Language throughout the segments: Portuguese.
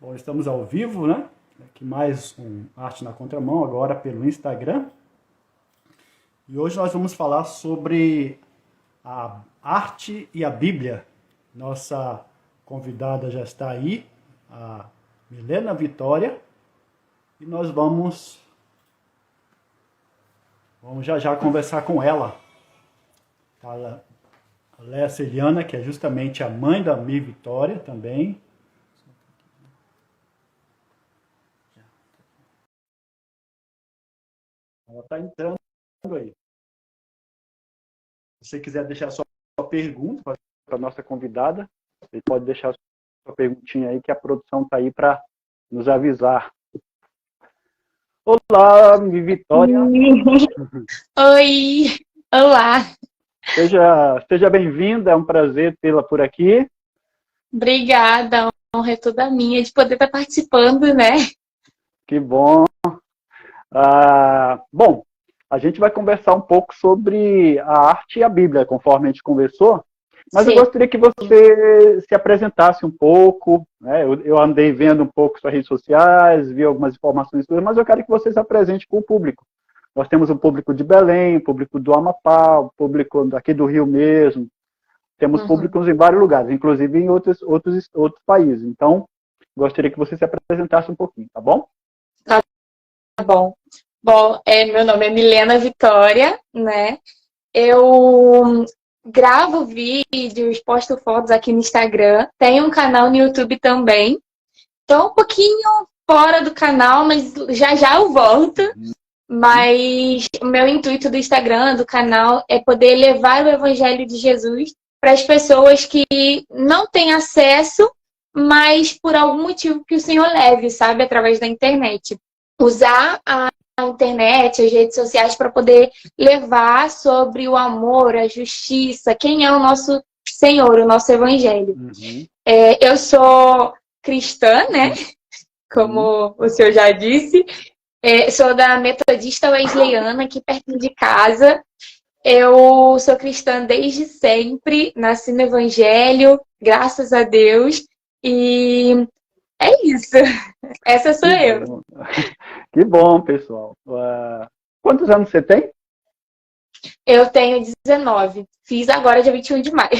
Bom, estamos ao vivo, né? Aqui mais um Arte na Contramão, agora pelo Instagram. E hoje nós vamos falar sobre a arte e a Bíblia. Nossa convidada já está aí, a Milena Vitória. E nós vamos já conversar com ela. A Léa Celiana, que é justamente a mãe da Mi Vitória também. Ela está entrando aí. Se você quiser deixar sua pergunta para a nossa convidada, você pode deixar sua perguntinha aí, que a produção está aí para nos avisar. Olá, Mi Vitória. Oi, olá. Seja bem-vinda, é um prazer tê-la por aqui. Obrigada, a honra é toda minha de poder estar participando, né? Que bom. Bom, a gente vai conversar um pouco sobre a arte e a Bíblia, conforme a gente conversou, mas eu gostaria que você se apresentasse um pouco, né? Eu andei vendo um pouco suas redes sociais, vi algumas informações, mas eu quero que você se apresente para o público. Nós temos um público de Belém, público do Amapá, um público aqui do Rio mesmo, temos públicos em vários lugares, inclusive em outros países. Então, gostaria que você se apresentasse um pouquinho, tá bom? Tá bom. Bom, meu nome é Milena Vitória, né? Eu gravo vídeos, posto fotos aqui no Instagram, tenho um canal no YouTube também. Tô um pouquinho fora do canal, mas já eu volto. Mas o meu intuito do Instagram, do canal, é poder levar o Evangelho de Jesus para as pessoas que não têm acesso, mas por algum motivo que o Senhor leve, sabe? Através da internet. Usar a internet, as redes sociais para poder levar sobre o amor, a justiça, quem é o nosso Senhor, o nosso Evangelho. Eu sou cristã, né? Como o senhor já disse. Sou da Metodista Wesleyana, aqui perto de casa. Eu sou cristã desde sempre, nasci no Evangelho, graças a Deus. E é isso. Essa sou eu. Que bom, pessoal. Quantos anos você tem? Eu tenho 19. Fiz agora dia 21 de maio.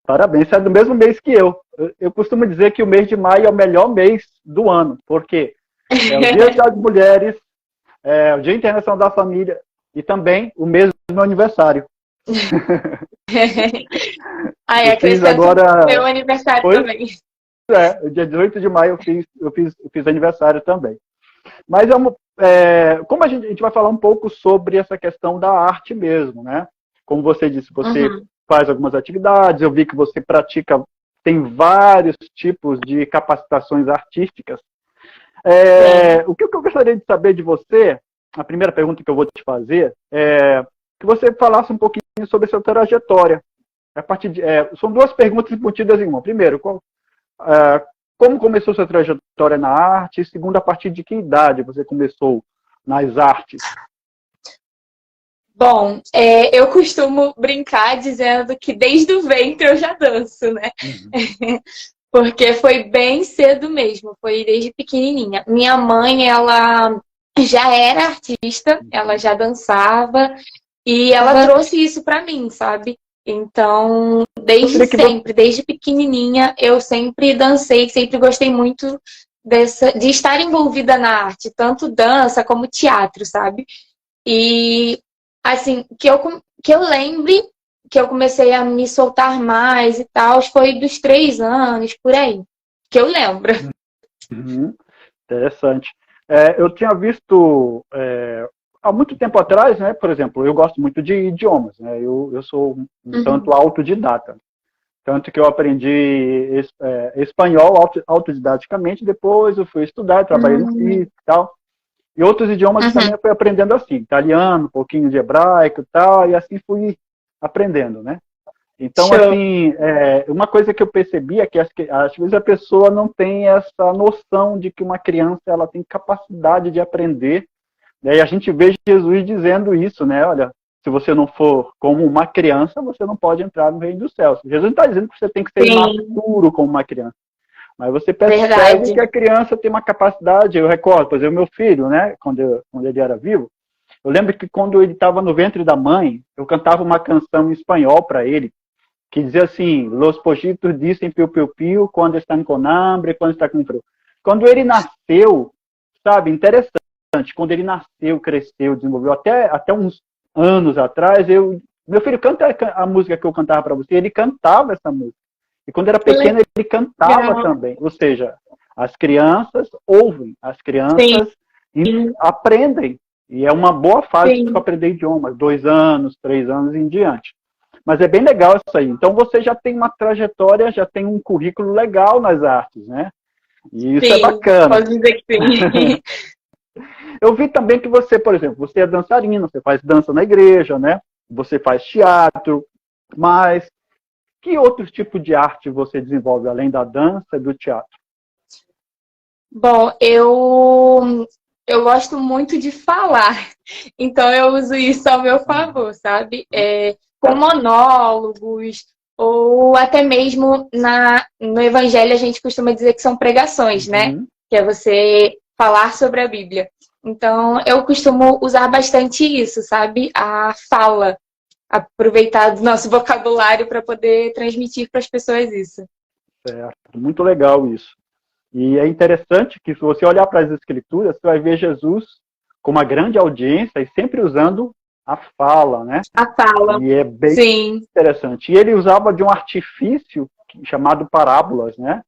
Parabéns, você é do mesmo mês que eu. Eu costumo dizer que o mês de maio é o melhor mês do ano, porque é o Dia das Mulheres, é o Dia Internacional da Família e também o mês do meu aniversário. Acrescento agora meu aniversário também. O dia 18 de maio eu fiz aniversário também. Mas como a gente vai falar um pouco sobre essa questão da arte mesmo, né? Como você disse, você faz algumas atividades, eu vi que você tem vários tipos de capacitações artísticas. O que eu gostaria de saber de você, a primeira pergunta que eu vou te fazer, é que você falasse um pouquinho sobre a sua trajetória. São duas perguntas embutidas em uma. Primeiro, como começou sua trajetória na arte? E segundo, a partir de que idade você começou nas artes? Bom, eu costumo brincar dizendo que desde o ventre eu já danço, né? Porque foi bem cedo mesmo, foi desde pequenininha. Minha mãe, ela já era artista, ela já dançava e ela trouxe isso pra mim, sabe? Então, desde pequenininha, eu sempre dancei, sempre gostei muito de estar envolvida na arte, tanto dança como teatro, sabe? E, assim, que eu lembre que eu comecei a me soltar mais e tal, foi dos 3 anos, por aí, que eu lembro. Interessante. Eu tinha visto há muito tempo atrás, né? Por exemplo, eu gosto muito de idiomas, né? Eu sou um tanto autodidata. Tanto que eu aprendi espanhol autodidaticamente, depois eu fui estudar, trabalhei no FIS e tal. E outros idiomas também eu fui aprendendo assim, italiano, um pouquinho de hebraico e tal, e assim fui aprendendo, né? Então, assim, uma coisa que eu percebi é que às vezes a pessoa não tem essa noção de que uma criança ela tem capacidade de aprender, né? E a gente vê Jesus dizendo isso, né? Olha, se você não for como uma criança, você não pode entrar no reino dos céus. Jesus não está dizendo que você tem que ser imaturo como uma criança, Mas você percebe Verdade. que a criança tem uma capacidade. Eu recordo, por exemplo, meu filho, né, quando ele era vivo, eu lembro que quando ele estava no ventre da mãe, eu cantava uma canção em espanhol para ele, que dizia assim: Los pollitos dicen piu piu piu quando estão com hambre, quando está com frio. Quando ele nasceu, sabe, interessante, quando ele nasceu, cresceu, desenvolveu, até uns anos atrás, meu filho canta a música que eu cantava para você, ele cantava essa música. E quando era pequeno, ele cantava também. Ou seja, as crianças ouvem, as crianças aprendem. E é uma boa fase para aprender idiomas, 2 anos, 3 anos em diante. Mas é bem legal isso aí. Então você já tem uma trajetória, já tem um currículo legal nas artes, né? E isso é bacana. Pode dizer que sim. Eu vi também que você, por exemplo, você é dançarina, você faz dança na igreja, né? Você faz teatro, mas que outros tipos de arte você desenvolve, além da dança e do teatro? Bom, eu gosto muito de falar, então eu uso isso ao meu favor, sabe? Com monólogos, ou até mesmo no Evangelho a gente costuma dizer que são pregações, né? Que é você falar sobre a Bíblia. Então, eu costumo usar bastante isso, sabe? A fala. Aproveitar do nosso vocabulário para poder transmitir para as pessoas isso. Certo, muito legal isso. E é interessante que se você olhar para as escrituras, você vai ver Jesus com uma grande audiência e sempre usando a fala, né? A fala. E é bem interessante. E ele usava de um artifício chamado parábolas, né?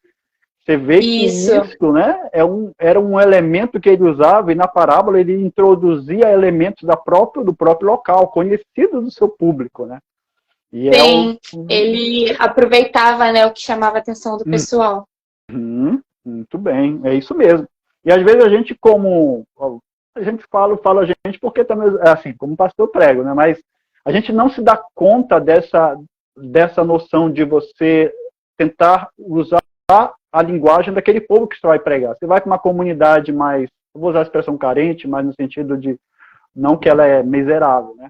Você vê que isso, né, era um elemento que ele usava, e na parábola ele introduzia elementos do próprio local, conhecidos do seu público, né? E sim, ele aproveitava, né, o que chamava a atenção do pessoal. Muito bem, é isso mesmo. E às vezes a gente fala a gente porque também, assim, como pastor prego, né? Mas a gente não se dá conta dessa noção de você tentar usar a linguagem daquele povo que você vai pregar. Você vai para uma comunidade mais, eu vou usar a expressão carente, mas no sentido de, não que ela é miserável, né?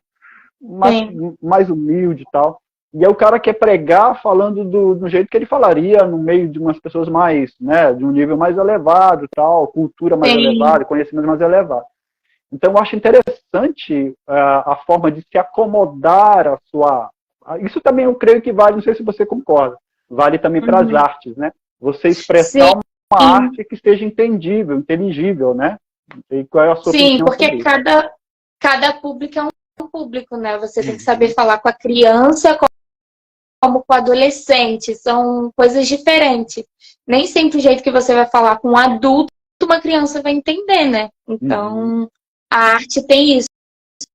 Mais humilde e tal. E aí o cara quer pregar falando do jeito que ele falaria no meio de umas pessoas mais, né, de um nível mais elevado, tal, cultura mais elevada, conhecimento mais elevado. Então eu acho interessante a forma de se acomodar a sua... Isso também eu creio que vale, não sei se você concorda, vale também para as artes, né? Você expressar uma arte que seja entendível, inteligível, né? E qual é a sua opinião porque sobre isso? cada público é um público, né? Você tem que saber falar com a criança como com o adolescente. São coisas diferentes. Nem sempre o jeito que você vai falar com um adulto, uma criança vai entender, né? Então, a arte tem isso,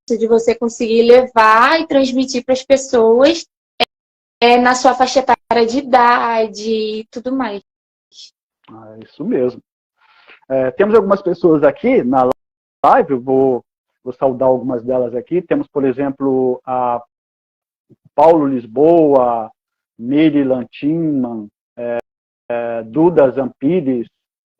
de você conseguir levar e transmitir para as pessoas na sua faixa etária de idade e tudo mais. Isso mesmo. Temos algumas pessoas aqui na live, eu vou saudar algumas delas aqui. Temos, por exemplo, a Paulo Lisboa, Miri Lantinman, Duda Zampides,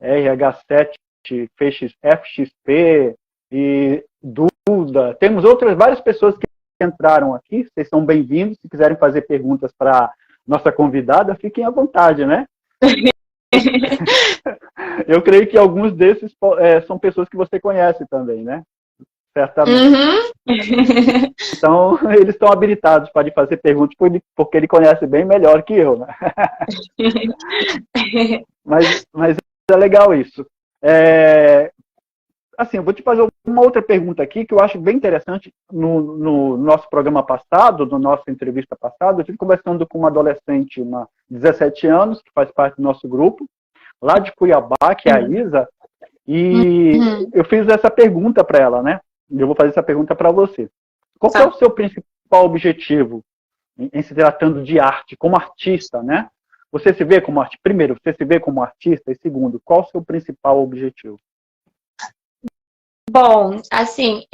RH7, FXP e Duda. Temos várias pessoas que entraram aqui. Vocês são bem-vindos. Se quiserem fazer perguntas para nossa convidada, fiquem à vontade, né? Eu creio que alguns desses são pessoas que você conhece também, né? Certamente. Então, eles estão habilitados para lhe fazer perguntas, porque ele conhece bem melhor que eu, né? Mas é legal isso. Assim, eu vou te fazer uma outra pergunta aqui, que eu acho bem interessante. No nosso programa passado, na nossa entrevista passada, eu estive conversando com uma adolescente, uma 17 anos, que faz parte do nosso grupo, lá de Cuiabá, que é a Isa, e eu fiz essa pergunta para ela, né? Eu vou fazer essa pergunta para você. Qual é o seu principal objetivo em se tratando de arte, como artista, né? Você se vê como artista? Primeiro, você se vê como artista? E segundo, qual o seu principal objetivo? Bom, assim,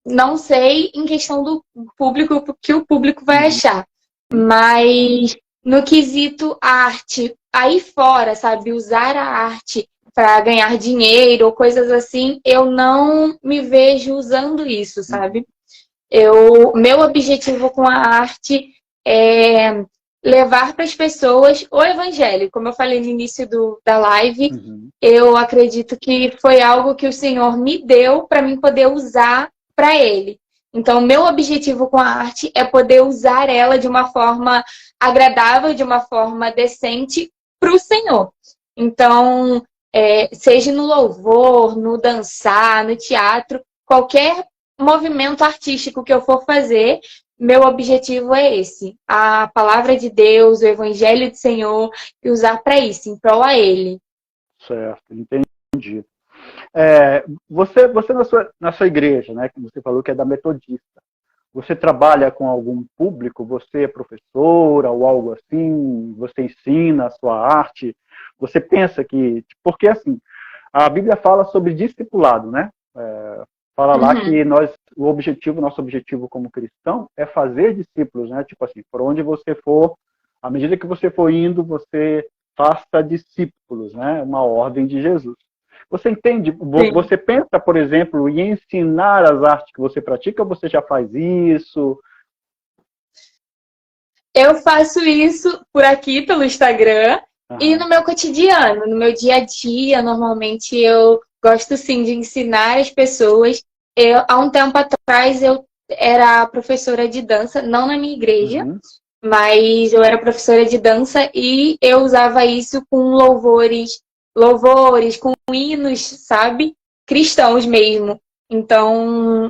não sei em questão do público, o que o público vai achar, mas no quesito arte, aí fora, sabe, usar a arte para ganhar dinheiro ou coisas assim, eu não me vejo usando isso, sabe? Meu objetivo com a arte é levar para as pessoas o evangelho. Como eu falei no início da live, eu acredito que foi algo que o Senhor me deu para mim poder usar para Ele. Então, meu objetivo com a arte é poder usar ela de uma forma agradável, de uma forma decente para o Senhor. Então, seja no louvor, no dançar, no teatro, qualquer movimento artístico que eu for fazer, meu objetivo é esse. A palavra de Deus, o evangelho do Senhor, e usar para isso, em prol a Ele. Certo, entendi. Você na sua igreja, né, que você falou que é da Metodista, você trabalha com algum público? Você é professora ou algo assim? Você ensina a sua arte? Você pensa que... Porque, assim, a Bíblia fala sobre discipulado, né? Fala lá que nosso objetivo como cristão é fazer discípulos, né? Tipo assim, por onde você for, à medida que você for indo, você faça discípulos, né? Uma ordem de Jesus. Você entende? Sim. Você pensa, por exemplo, em ensinar as artes que você pratica, ou você já faz isso? Eu faço isso por aqui, pelo Instagram, e no meu cotidiano, no meu dia a dia, normalmente eu gosto sim de ensinar as pessoas. Há um tempo atrás eu era professora de dança, não na minha igreja, mas eu era professora de dança e eu usava isso com louvores, com hinos, sabe? Cristãos mesmo. Então,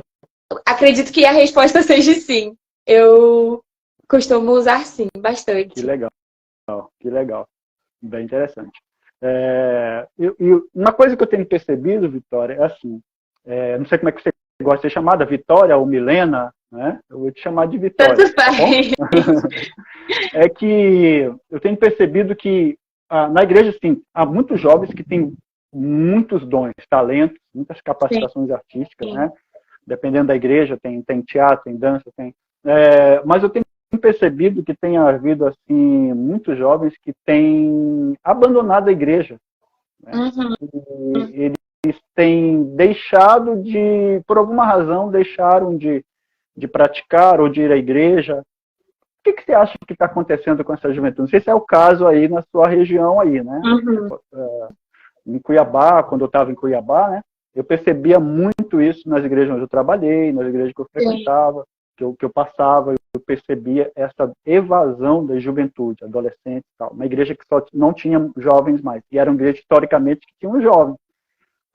acredito que a resposta seja sim. Eu costumo usar sim, bastante. Que legal, que legal. Bem interessante. Uma coisa que eu tenho percebido, Vitória, é assim, não sei como é que você gosta de ser chamada, Vitória ou Milena, né? Eu vou te chamar de Vitória. Tanto faz. É que eu tenho percebido que na igreja, sim, há muitos jovens que têm muitos dons, talentos, muitas capacitações artísticas, né? Dependendo da igreja, tem teatro, tem dança, mas eu tenho percebido que tem havido assim muitos jovens que têm abandonado a igreja, né? Eles têm deixado por alguma razão, deixaram de praticar ou de ir à igreja. O que você acha que está acontecendo com essa juventude? Não sei se é o caso aí na sua região aí, né? Em Cuiabá, quando eu estava em Cuiabá, né? Eu percebia muito isso nas igrejas onde eu trabalhei, nas igrejas que eu frequentava, que eu passava, eu percebia essa evasão da juventude, adolescentes e tal. Uma igreja que só não tinha jovens mais, e era uma igreja historicamente que tinha um jovem.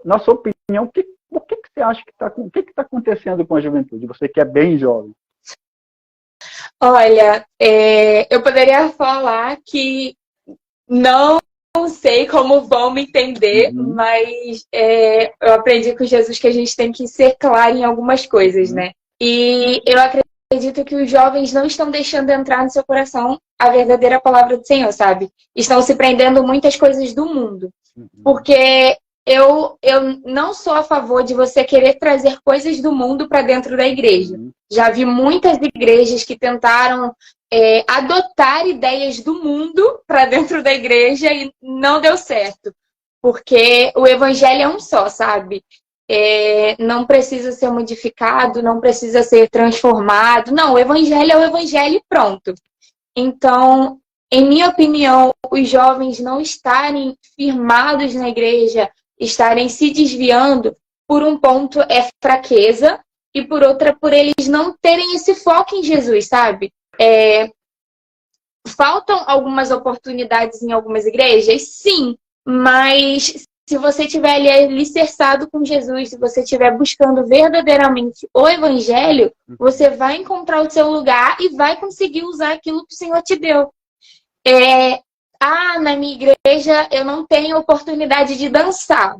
Na sua opinião, o que você acha que está acontecendo com a juventude? Você que é bem jovem. Olha, eu poderia falar que não sei como vão me entender, mas eu aprendi com Jesus que a gente tem que ser claro em algumas coisas, né? E eu acredito que os jovens não estão deixando entrar no seu coração a verdadeira palavra do Senhor, sabe? Estão se prendendo muitas coisas do mundo. Porque eu não sou a favor de você querer trazer coisas do mundo para dentro da igreja. Já vi muitas igrejas que tentaram adotar ideias do mundo para dentro da igreja e não deu certo. Porque o evangelho é um só, sabe? Não precisa ser modificado, não precisa ser transformado. Não, o evangelho é o evangelho e pronto. Então, em minha opinião, os jovens não estarem firmados na igreja, estarem se desviando, por um ponto é fraqueza e por outra, por eles não terem esse foco em Jesus, sabe? Faltam algumas oportunidades em algumas igrejas? Sim, mas se você estiver ali alicerçado com Jesus, se você estiver buscando verdadeiramente o evangelho, você vai encontrar o seu lugar e vai conseguir usar aquilo que o Senhor te deu. Na minha igreja eu não tenho oportunidade de dançar.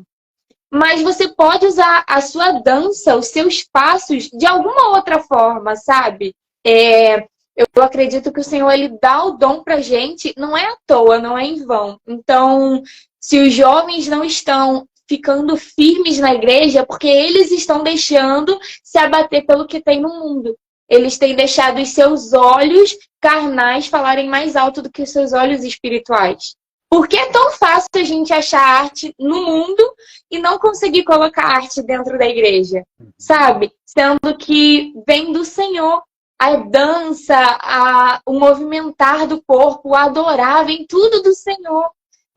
Mas você pode usar a sua dança, os seus passos, de alguma outra forma, sabe? Eu acredito que o Senhor, Ele dá o dom pra gente, não é à toa, não é em vão. Então, se os jovens não estão ficando firmes na igreja, é porque eles estão deixando se abater pelo que tem no mundo. Eles têm deixado os seus olhos carnais falarem mais alto do que os seus olhos espirituais. Por que é tão fácil a gente achar arte no mundo e não conseguir colocar arte dentro da igreja? Sabe? Sendo que vem do Senhor. a dança, o movimentar do corpo, o adorar, vem tudo do Senhor.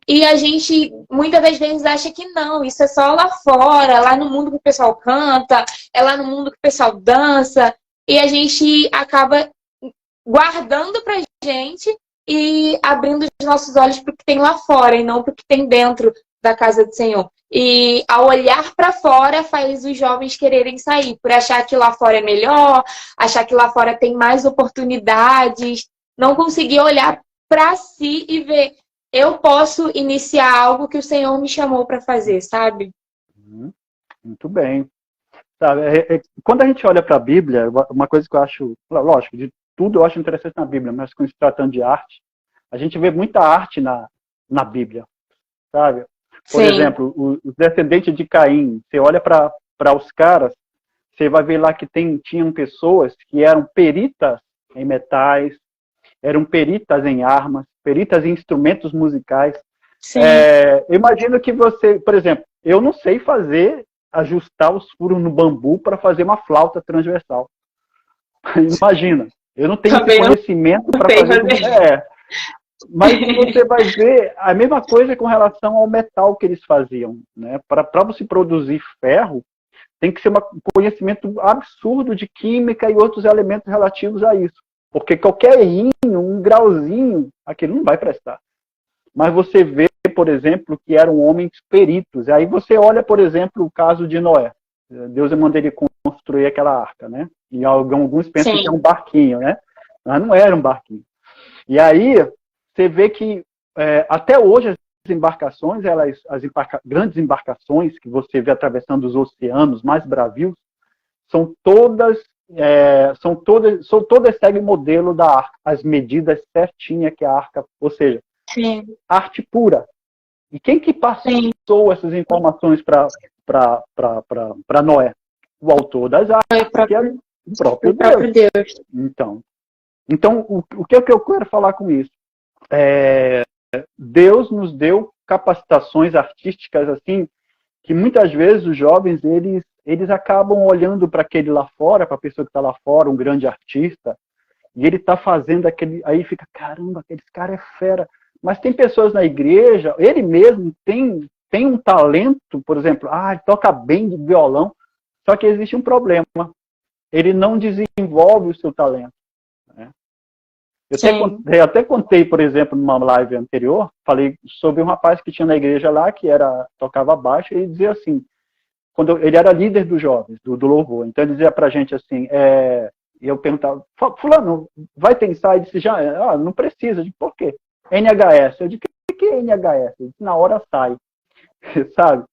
E a gente, muitas das vezes, acha que não, isso é só lá fora, lá no mundo que o pessoal canta, é lá no mundo que o pessoal dança, e a gente acaba guardando pra gente e abrindo os nossos olhos para o que tem lá fora e não para o que tem dentro da casa do Senhor. E ao olhar para fora faz os jovens quererem sair, por achar que lá fora é melhor, achar que lá fora tem mais oportunidades, não conseguir olhar para si e ver, eu posso iniciar algo que o Senhor me chamou para fazer, sabe? Muito bem. Sabe, quando a gente olha para a Bíblia, uma coisa que eu acho, lógico, de tudo eu acho interessante na Bíblia, mas quando se tratando de arte, a gente vê muita arte na Bíblia, sabe? Por Sim. exemplo, os descendentes de Caim, você olha para os caras, você vai ver lá que tinham pessoas que eram peritas em metais, eram peritas em armas, peritas em instrumentos musicais. Sim. Eu imagino que você, por exemplo, eu não sei ajustar os furos no bambu para fazer uma flauta transversal. Imagina, eu não tenho esse conhecimento para fazer. Mas você vai ver a mesma coisa com relação ao metal que eles faziam, né? Para você produzir ferro, tem que ser um conhecimento absurdo de química e outros elementos relativos a isso. Porque qualquer errinho, um grauzinho, aquilo não vai prestar. Mas você vê, por exemplo, que eram homens peritos. Aí você olha, por exemplo, o caso de Noé. Deus mandou ele construir aquela arca, né? E alguns pensam que é um barquinho, né? Mas não era um barquinho. E aí você vê que até hoje as embarcações, grandes embarcações que você vê atravessando os oceanos mais bravios, são todas seguem o modelo da arca, as medidas certinhas que a arca, ou seja, Sim. arte pura. E quem que passou essas informações para Noé? O autor das artes, que é o próprio Deus. Então o que é que eu quero falar com isso? Deus nos deu capacitações artísticas assim, que muitas vezes os jovens, eles acabam olhando para aquele lá fora, para a pessoa que está lá fora, um grande artista, e ele está fazendo aí fica, caramba, aquele cara é fera. Mas tem pessoas na igreja, ele mesmo tem um talento, por exemplo, ele toca bem de violão, só que existe um problema, ele não desenvolve o seu talento. Né? Eu até contei, por exemplo, numa live anterior, falei sobre um rapaz que tinha na igreja lá, que tocava baixo, e ele dizia assim, ele era líder dos jovens, do louvor, então ele dizia pra gente assim, e eu perguntava, fulano, vai ter ensaio? Ele disse, já, não precisa, por quê? NHS, eu disse, o que é NHS? Ele disse, na hora sai, sabe?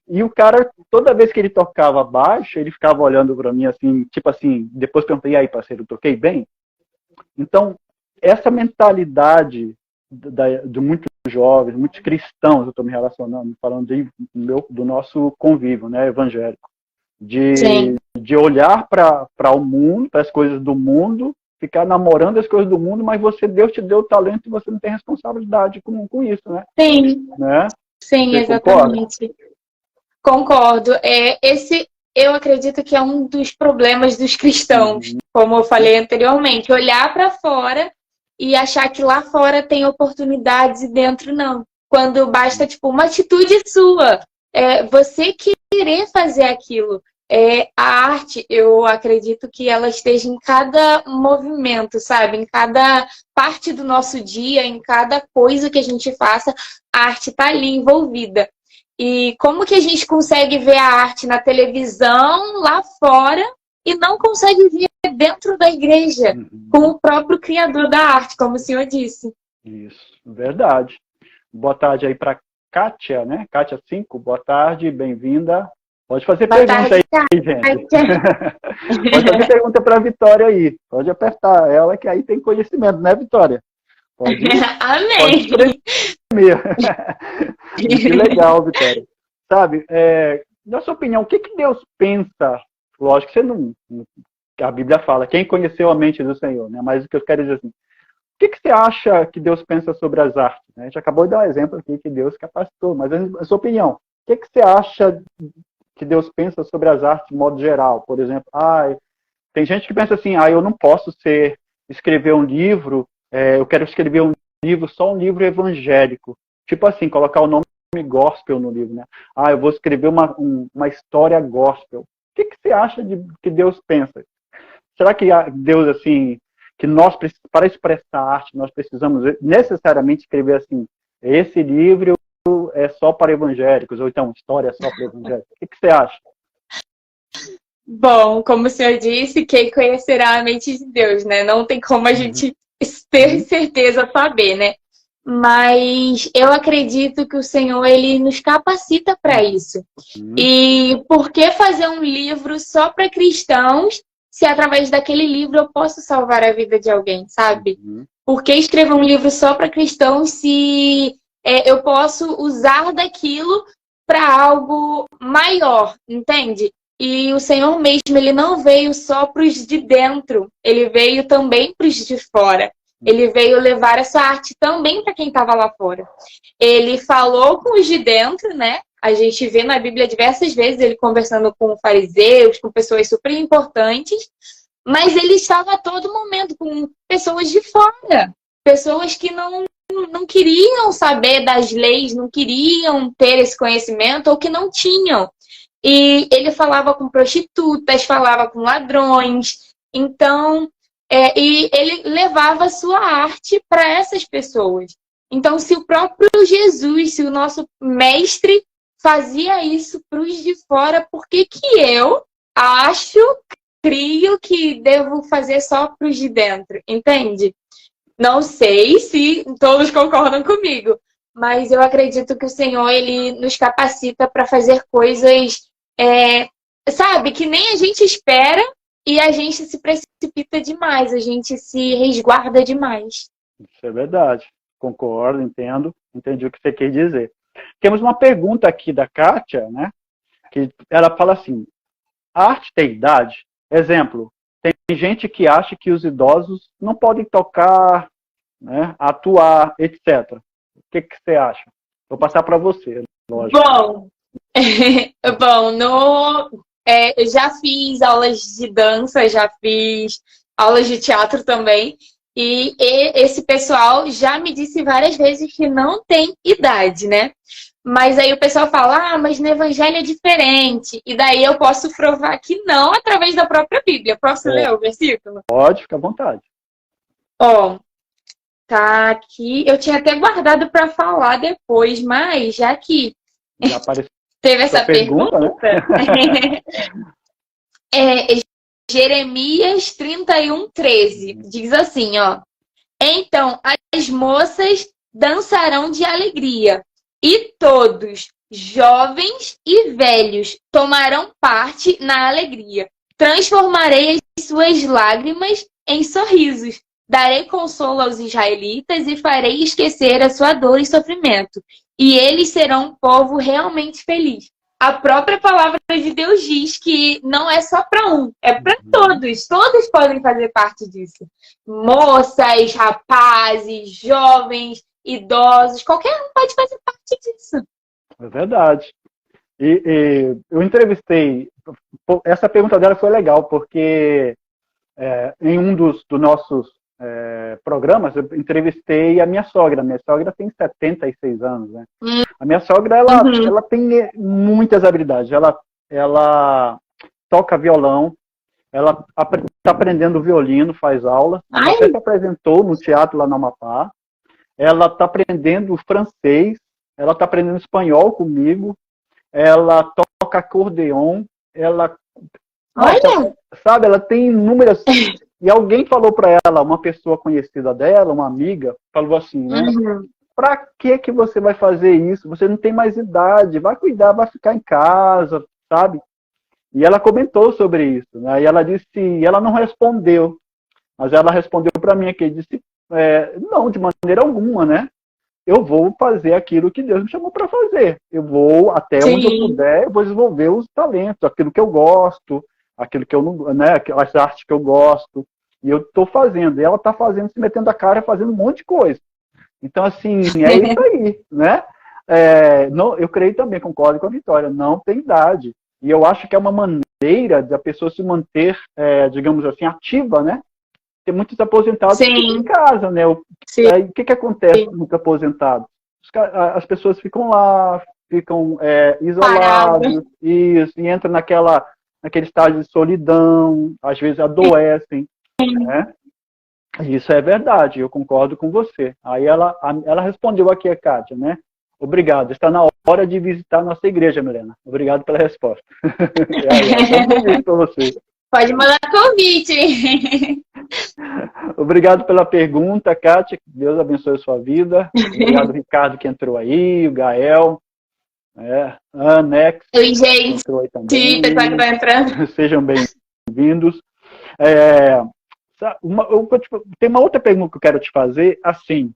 E o cara, toda vez que ele tocava baixo, ele ficava olhando para mim assim, tipo assim, depois perguntei, e aí, parceiro, toquei bem? Então, essa mentalidade de muitos jovens, muitos cristãos, eu estou me relacionando, falando do nosso convívio, né, evangélico, de olhar para o mundo, para as coisas do mundo, ficar namorando as coisas do mundo, mas Deus te deu o talento e você não tem responsabilidade com isso, né? Sim, né? Sim, Você exatamente. Concordo. Eu acredito que é um dos problemas dos cristãos, como eu falei anteriormente, olhar para fora e achar que lá fora tem oportunidades e dentro não. Quando basta, tipo, uma atitude sua, você querer fazer aquilo. A arte, eu acredito que ela esteja em cada movimento, sabe? Em cada parte do nosso dia, em cada coisa que a gente faça, a arte está ali envolvida. E como que a gente consegue ver a arte na televisão, lá fora, e não consegue ver dentro da igreja, com o próprio criador da arte, como o senhor disse. Isso, verdade. Boa tarde aí para Kátia, né? Kátia 5, boa tarde, bem-vinda. Pode fazer pergunta aí, gente. Pode fazer pergunta para a Vitória aí. Pode apertar ela, que aí tem conhecimento, né, Vitória? Pode. Amém. Pode que legal, Vitória. Sabe, na sua opinião, o que Deus pensa? Lógico que você não... A Bíblia fala, quem conheceu a mente do Senhor, né? Mas o que eu quero dizer assim, o que você acha que Deus pensa sobre as artes? A gente acabou de dar um exemplo aqui que Deus capacitou, mas a sua opinião, o que você acha que Deus pensa sobre as artes de modo geral? Por exemplo, Tem gente que pensa assim, eu não posso escrever um livro, eu quero escrever um livro, só um livro evangélico. Tipo assim, colocar o nome gospel no livro, né? Eu vou escrever uma história gospel. O que você acha que Deus pensa? Será que Deus, assim, que nós, para expressar arte, nós precisamos necessariamente escrever assim, esse livro é só para evangélicos, ou então, história é só para evangélicos? O que você acha? Bom, como o senhor disse, quem conhecerá a mente de Deus, né? Não tem como a gente ter certeza, saber, né? Mas eu acredito que o Senhor, ele nos capacita para isso. E por que fazer um livro só para cristãos, se através daquele livro eu posso salvar a vida de alguém, sabe? Por que escrever um livro só para cristãos se eu posso usar daquilo para algo maior, entende? E o Senhor mesmo, ele não veio só para os de dentro, ele veio também para os de fora. Ele veio levar essa arte também para quem estava lá fora. Ele falou com os de dentro, né? A gente vê na Bíblia diversas vezes ele conversando com fariseus, com pessoas super importantes, mas ele estava a todo momento com pessoas de fora, pessoas que não queriam saber das leis, não queriam ter esse conhecimento ou que não tinham. E ele falava com prostitutas, falava com ladrões. Então, e ele levava a sua arte para essas pessoas. Então, se o próprio Jesus, se o nosso mestre fazia isso para os de fora, por que eu crio que devo fazer só para os de dentro? Entende? Não sei se todos concordam comigo, mas eu acredito que o Senhor, ele nos capacita para fazer coisas, sabe, que nem a gente espera e a gente se precipita demais, a gente se resguarda demais. Isso é verdade. Concordo, entendi o que você quer dizer. Temos uma pergunta aqui da Kátia, né? Que ela fala assim, a arte tem idade? Exemplo, tem gente que acha que os idosos não podem tocar, né, atuar, etc. O que você acha? Vou passar para você, lógico. Bom, eu já fiz aulas de dança, já fiz aulas de teatro também. E esse pessoal já me disse várias vezes que não tem idade, né? Mas aí o pessoal fala, mas no evangelho é diferente. E daí eu posso provar que não através da própria Bíblia. Posso ler o versículo? Pode, fica à vontade. Tá aqui. Eu tinha até guardado para falar depois, mas já que já teve essa pergunta, né? Jeremias 31:13 diz assim, então as moças dançarão de alegria e todos, jovens e velhos, tomarão parte na alegria. Transformarei as suas lágrimas em sorrisos. Darei consolo aos israelitas e farei esquecer a sua dor e sofrimento. E eles serão um povo realmente feliz. A própria palavra de Deus diz que não é só para um, é para todos. Todos podem fazer parte disso. Moças, rapazes, jovens, idosos, qualquer um pode fazer parte disso. É verdade. E eu entrevistei, essa pergunta dela foi legal, porque em um dos nossos programas, eu entrevistei a minha sogra. Minha sogra tem 76 anos, né? A minha sogra, ela tem muitas habilidades. Ela toca violão, ela está aprendendo violino, faz aula. Ela até se apresentou no teatro lá no Amapá. Ela está aprendendo francês, ela está aprendendo espanhol comigo, ela toca acordeon, sabe, ela tem inúmeras... E alguém falou para ela, uma pessoa conhecida dela, uma amiga, falou assim, né? Para que você vai fazer isso? Você não tem mais idade, vai cuidar, vai ficar em casa, sabe? E ela comentou sobre isso, né? E ela disse, ela não respondeu, mas ela respondeu para mim aqui, disse, não, de maneira alguma, né? Eu vou fazer aquilo que Deus me chamou para fazer. Eu vou, até onde eu puder, eu vou desenvolver os talentos, aquilo que eu gosto, aquilo que eu não, né, as artes que eu gosto, e eu estou fazendo, e ela está fazendo, se metendo a cara, fazendo um monte de coisa. Então, assim, é isso aí, né? Eu creio também, concordo com a Vitória, não tem idade. E eu acho que é uma maneira maneira da pessoa se manter, digamos assim, ativa, né? Tem muitos aposentados que ficam em casa, né? O que acontece com os aposentados? As pessoas ficam lá, ficam isolados, isso, e entram naquele estágio de solidão, às vezes adoecem, né? Isso é verdade, eu concordo com você. Aí ela respondeu aqui, a Kátia, né? Obrigado, está na hora de visitar nossa igreja, Milena. Obrigado pela resposta. É bonito para você. Pode mandar convite. Obrigado pela pergunta, Kátia. Deus abençoe a sua vida. Obrigado, Ricardo, que entrou aí, o Gael, a Anex. Oi, gente. Entrou aí também. Pessoal que vai entrando. Sejam bem-vindos. Tem uma outra pergunta que eu quero te fazer. Assim,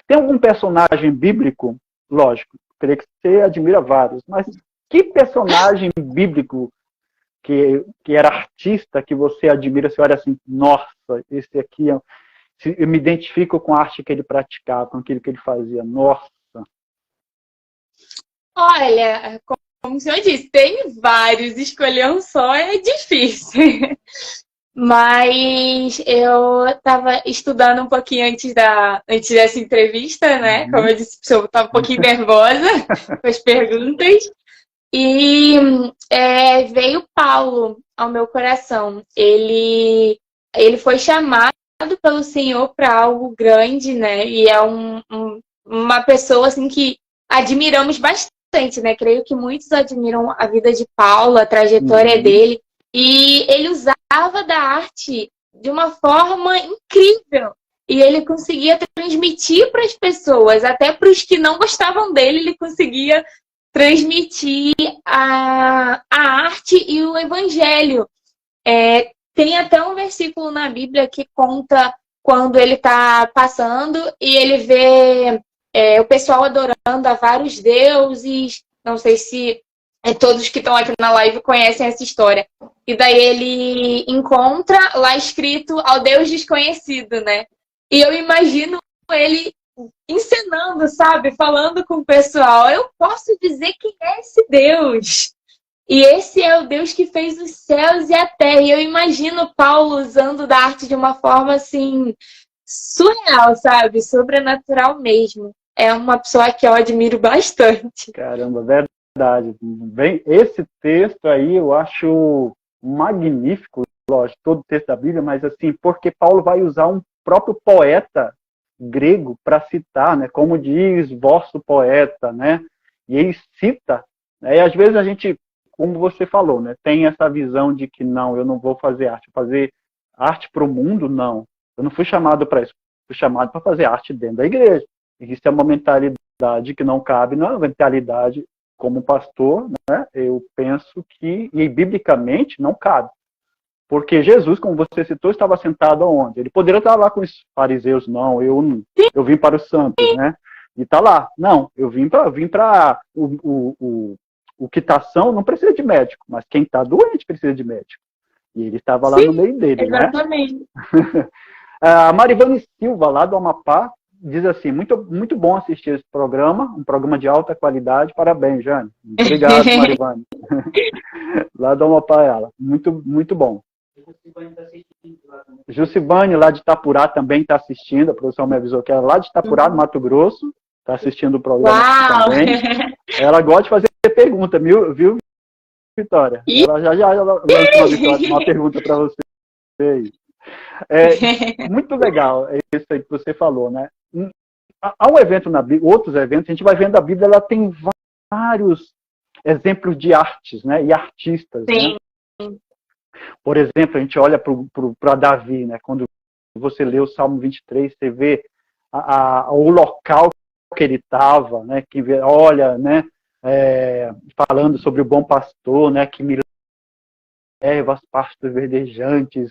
tem algum personagem bíblico? Lógico, creio que você admira vários, mas que personagem bíblico que era artista que você admira? Você olha assim, nossa, esse aqui, eu me identifico com a arte que ele praticava, com aquilo que ele fazia. Nossa! Olha, como o senhor disse, tem vários, escolher um só é difícil. Mas eu estava estudando um pouquinho antes dessa entrevista, né? Como eu disse, eu estava um pouquinho nervosa com as perguntas. E veio Paulo ao meu coração. Ele foi chamado pelo Senhor para algo grande, né? E é uma pessoa assim que admiramos bastante, né? Creio que muitos admiram a vida de Paulo, a trajetória dele. E ele usava da arte de uma forma incrível. E ele conseguia transmitir para as pessoas, até para os que não gostavam dele, ele conseguia transmitir a arte e o evangelho. Tem até um versículo na Bíblia que conta quando ele está passando e ele vê o pessoal adorando a vários deuses. Não sei se todos que estão aqui na live conhecem essa história. E daí ele encontra lá escrito ao Deus desconhecido, né? E eu imagino ele encenando, sabe? Falando com o pessoal. Eu posso dizer quem é esse Deus. E esse é o Deus que fez os céus e a terra. E eu imagino Paulo usando da arte de uma forma, assim, surreal, sabe? Sobrenatural mesmo. É uma pessoa que eu admiro bastante. Caramba, verdade. Bem, esse texto aí eu acho magnífico, lógico, todo o texto da Bíblia, mas assim, porque Paulo vai usar um próprio poeta grego para citar, né? Como diz vosso poeta, né? E ele cita, né? E às vezes a gente, como você falou, né? Tem essa visão de que não, eu não vou fazer arte para o mundo, não. Eu não fui chamado para isso, fui chamado para fazer arte dentro da igreja. E isso é uma mentalidade que não cabe, não é uma mentalidade como pastor, né? Eu penso que, e biblicamente, não cabe. Porque Jesus, como você citou, estava sentado aonde? Ele poderia estar lá com os fariseus, não, eu vim para os santos, né? E está lá. Não, eu vim para o que está são não precisa de médico, mas quem está doente precisa de médico. E ele estava lá no meio dele, exatamente. Né? A Marivane Silva, lá do Amapá, diz assim, muito, muito bom assistir esse programa, um programa de alta qualidade, parabéns, Jane. Obrigado, Marivane. Lá do Amapá, ela. Muito, muito bom. Jucibane, lá de Itapurá, também está assistindo. A produção me avisou que ela lá de Itapurá, no Mato Grosso, está assistindo o programa também. Ela gosta de fazer pergunta, viu, Vitória? Ela já lançou uma pergunta para você aí. Muito legal isso aí que você falou, né? Há um evento na Bíblia, outros eventos, a gente vai vendo a Bíblia, ela tem vários exemplos de artes, né? E artistas, Sim. Né? Por exemplo, a gente olha para Davi, né? Quando você lê o Salmo 23, você vê o local que ele estava, né? Que olha, né? Falando sobre o bom pastor, né? Que me leva às pastos verdejantes.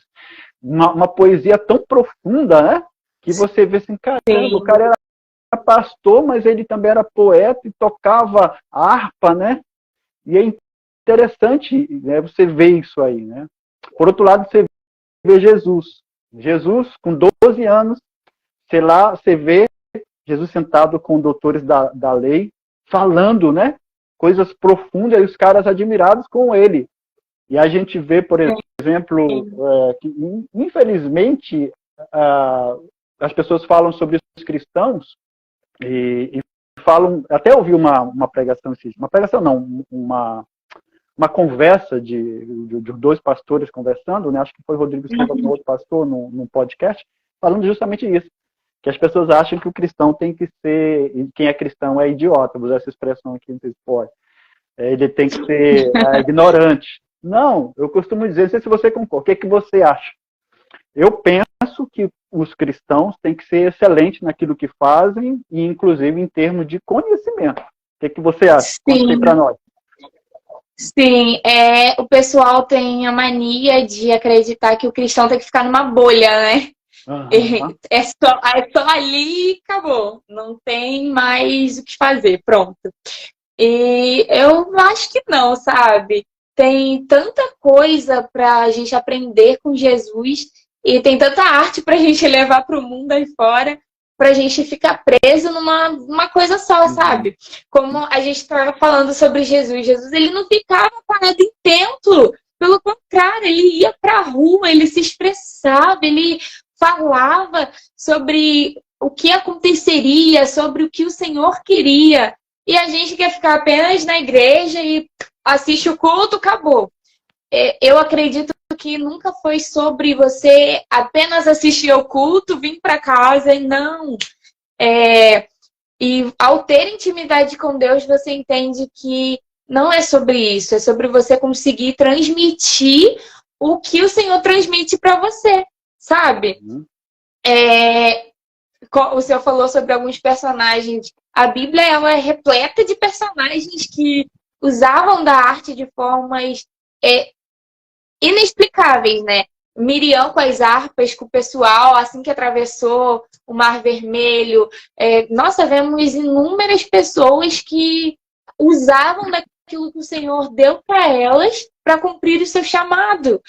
Uma poesia tão profunda, né? Que você vê assim, caramba, o cara era pastor, mas ele também era poeta e tocava harpa, né? E é interessante, né, você ver isso aí, né? Por outro lado, você vê Jesus. Jesus, com 12 anos, sei lá, você vê Jesus sentado com doutores da lei, falando, né? Coisas profundas, e os caras admirados com ele. E a gente vê, por exemplo, que infelizmente as pessoas falam sobre os cristãos e falam, até ouvi uma pregação, uma pregação não, uma conversa de dois pastores conversando, né? Acho que foi o Rodrigo Silva com outro pastor num podcast, falando justamente isso, que as pessoas acham que o cristão tem que ser, e quem é cristão é idiota, vou usar essa expressão aqui, não sei se pode, ele tem que ser ignorante. Não, eu costumo dizer, não sei se você concorda, o que é que você acha? Eu penso que os cristãos têm que ser excelentes naquilo que fazem, e inclusive em termos de conhecimento. O que é que você acha? Conta aí para nós. Sim, o pessoal tem a mania de acreditar que o cristão tem que ficar numa bolha, né? Uhum. É só ali e acabou. Não tem mais o que fazer, pronto. E eu acho que não, sabe? Tem tanta coisa para a gente aprender com Jesus e tem tanta arte para a gente levar para o mundo aí fora, para a gente ficar preso numa coisa só, sabe? Como a gente estava falando sobre Jesus. Jesus, ele não ficava parado em templo. Pelo contrário, ele ia para a rua, ele se expressava, ele falava sobre o que aconteceria, sobre o que o Senhor queria. E a gente quer ficar apenas na igreja e assiste o culto, acabou. Eu acredito que nunca foi sobre você apenas assistir ao culto, vir para casa e não. E ao ter intimidade com Deus, você entende que não é sobre isso. É sobre você conseguir transmitir o que o Senhor transmite para você, sabe? O senhor falou sobre alguns personagens. A Bíblia ela é repleta de personagens que usavam da arte de formas inexplicáveis, né? Miriam com as harpas, com o pessoal, assim que atravessou o Mar Vermelho. Nós vemos inúmeras pessoas que usavam daquilo que o Senhor deu para elas para cumprir o seu chamado.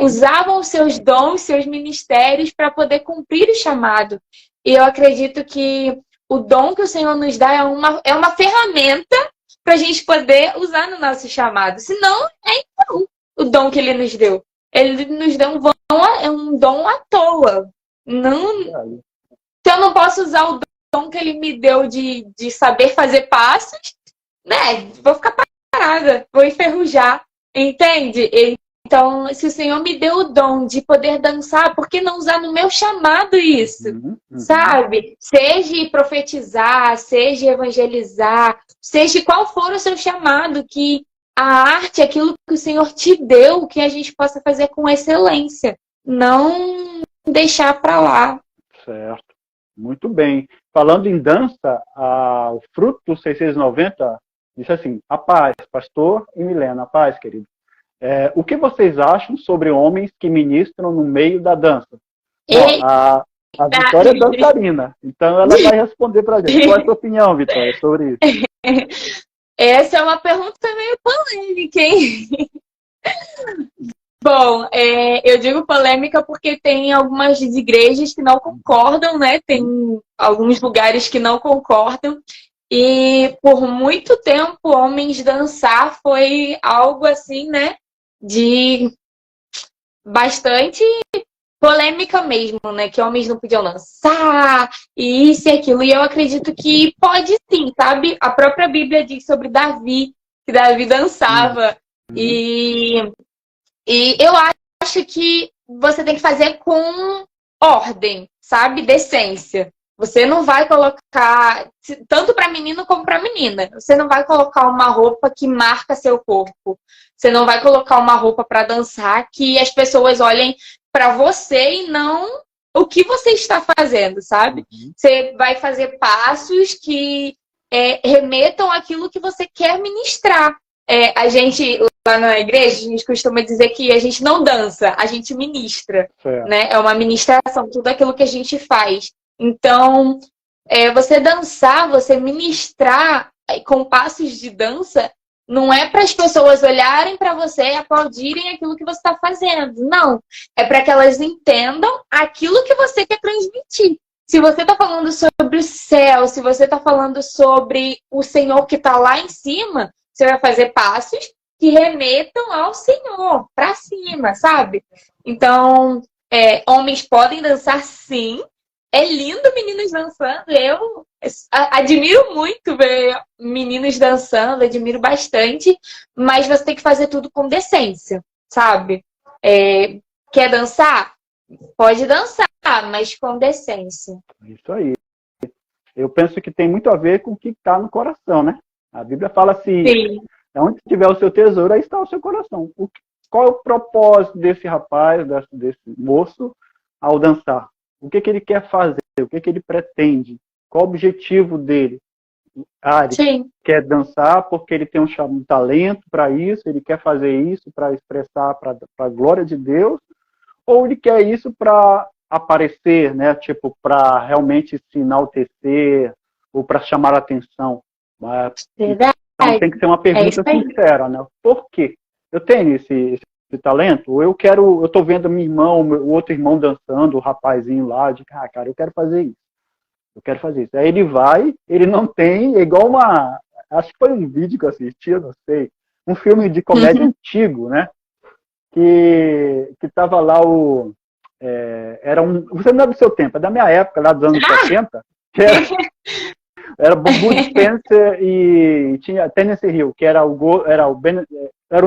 Usavam os seus dons, seus ministérios para poder cumprir o chamado. E eu acredito que o dom que o Senhor nos dá é uma ferramenta para a gente poder usar no nosso chamado. Senão, então o dom que Ele nos deu. Ele nos deu um dom à toa. Não, se eu não posso usar o dom que Ele me deu de saber fazer passos, né? Vou ficar parada, vou enferrujar, entende? Então, se o Senhor me deu o dom de poder dançar, por que não usar no meu chamado isso? Sabe? Seja profetizar, seja evangelizar, seja qual for o seu chamado, que a arte, aquilo que o Senhor te deu, que a gente possa fazer com excelência. Não deixar para lá. Certo. Muito bem. Falando em dança, o Fruto do 690 disse assim: a paz, pastor e Milena, a paz, querido. O que vocês acham sobre homens que ministram no meio da dança? Bom, a Vitória é dançarina, então ela vai responder para a gente. Qual é a sua opinião, Vitória, sobre isso? Essa é uma pergunta meio polêmica, hein? Bom, eu digo polêmica porque tem algumas igrejas que não concordam, né? Tem alguns lugares que não concordam. E por muito tempo, homens dançar foi algo assim, né? De bastante polêmica mesmo, né? Que homens não podiam dançar, e isso e aquilo. E eu acredito que pode sim, sabe? A própria Bíblia diz sobre Davi, que Davi dançava. E eu acho que você tem que fazer com ordem, sabe? Decência. Você não vai colocar, tanto para menino como para menina, você não vai colocar uma roupa que marca seu corpo. Você não vai colocar uma roupa para dançar que as pessoas olhem para você e não o que você está fazendo, sabe? Você vai fazer passos que remetam àquilo que você quer ministrar. A gente, lá na igreja, a gente costuma dizer que a gente não dança, a gente ministra. Né? É uma ministração, tudo aquilo que a gente faz. Então, você dançar, você ministrar com passos de dança, não é para as pessoas olharem para você e aplaudirem aquilo que você está fazendo. Não. É para que elas entendam aquilo que você quer transmitir. Se você está falando sobre o céu, se você está falando sobre o Senhor que está lá em cima, você vai fazer passos que remetam ao Senhor, para cima, sabe? Então, homens podem dançar sim. É lindo meninos dançando. Eu admiro muito ver meninos dançando, admiro bastante, mas você tem que fazer tudo com decência, sabe? Quer dançar? Pode dançar, mas com decência. Isso aí. Eu penso que tem muito a ver com o que está no coração, né? A Bíblia fala assim, Sim. onde estiver o seu tesouro, aí está o seu coração. Qual é o propósito desse rapaz, desse moço, ao dançar? O que ele quer fazer? O que ele pretende? Qual o objetivo dele? Ele Sim. quer dançar porque ele tem um talento para isso, ele quer fazer isso para expressar para a glória de Deus, ou ele quer isso para aparecer, né? Tipo, para realmente se enaltecer ou para chamar a atenção. Verdade. Então tem que ser uma pergunta sincera, né? Por quê? Eu tenho esse talento? Ou eu estou vendo minha irmã, o outro irmão dançando, o rapazinho lá, eu digo, cara, eu quero fazer isso. Eu quero fazer isso. Aí ele vai, ele não tem, é igual acho que foi um vídeo que eu assisti, eu não sei, um filme de comédia antigo, né? Que tava lá você não é do seu tempo, é da minha época, lá dos anos 70, que era Bud Spencer e tinha Tennessee Hill, que eram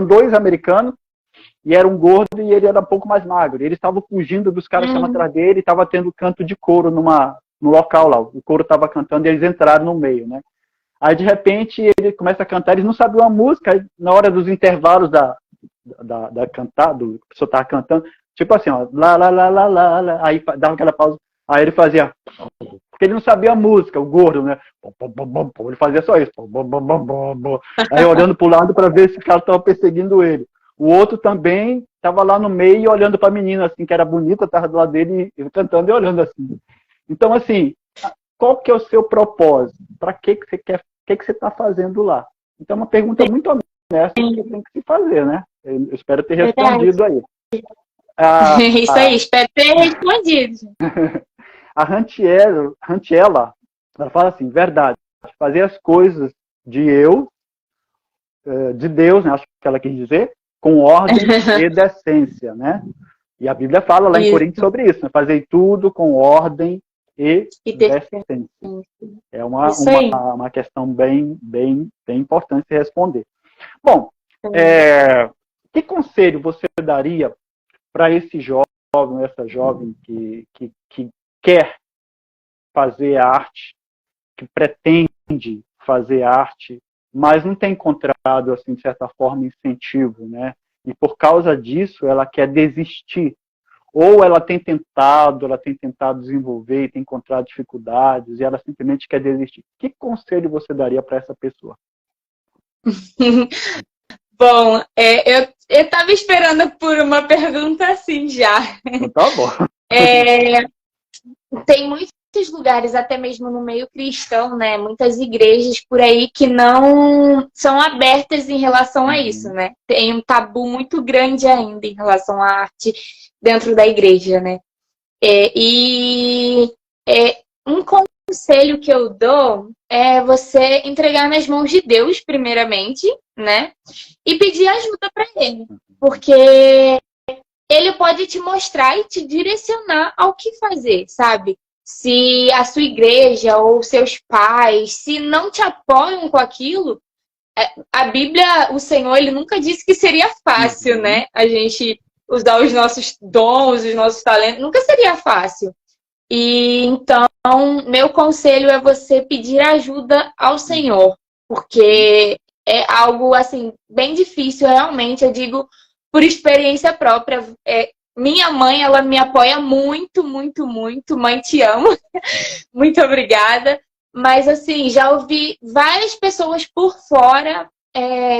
dois americanos, e era um gordo e ele era um pouco mais magro. Eles estavam fugindo dos caras que estavam atrás dele, e estava tendo canto de couro no local lá. O couro estava cantando e eles entraram no meio, né? Aí, de repente, ele começa a cantar, eles não sabiam a música, aí, na hora dos intervalos da cantada, a pessoa estava cantando, tipo assim, ó, lá, lá, lá, lá, lá, lá, aí dava aquela pausa, aí ele fazia, porque ele não sabia a música, o gordo, né? Ele fazia só isso, aí olhando para o lado para ver se o cara estava perseguindo ele. O outro também estava lá no meio olhando para a menina, assim, que era bonita, estava do lado dele, cantando e olhando assim. Então, assim, qual que é o seu propósito? Para que você quer? O que você está fazendo lá? Então, é uma pergunta muito honesta que tem que se fazer, né? Eu espero ter respondido aí. Isso aí, espero ter respondido. A Rantiela, ela fala assim, verdade, fazer as coisas de Deus, né? Acho que ela quis dizer, com ordem e decência, né? E a Bíblia fala lá em Coríntios sobre isso, né? Fazer tudo com ordem e decência. É uma questão bem importante de responder. Bom, que conselho você daria para esse jovem, essa jovem que quer fazer arte, que pretende fazer arte, mas não tem encontrado, assim, de certa forma, incentivo, né? E por causa disso, ela quer desistir. Ou ela tem tentado desenvolver e tem encontrado dificuldades, e ela simplesmente quer desistir. Que conselho você daria para essa pessoa? Bom, eu estava esperando por uma pergunta assim já. Então, tá bom. Tem muitos lugares, até mesmo no meio cristão, né? Muitas igrejas por aí que não são abertas em relação a isso, né? Tem um tabu muito grande ainda em relação à arte dentro da igreja, né? Um conselho que eu dou é você entregar nas mãos de Deus, primeiramente, né? E pedir ajuda para Ele. Porque Ele pode te mostrar e te direcionar ao que fazer, sabe? Se a sua igreja ou seus pais, se não te apoiam com aquilo, a Bíblia, o Senhor, Ele nunca disse que seria fácil, né? A gente usar os nossos dons, os nossos talentos, nunca seria fácil. E então, meu conselho é você pedir ajuda ao Senhor, porque é algo, assim, bem difícil, realmente, eu digo por experiência própria. Minha mãe, ela me apoia muito, muito, muito. Mãe, te amo. Muito obrigada. Mas, assim, já ouvi várias pessoas por fora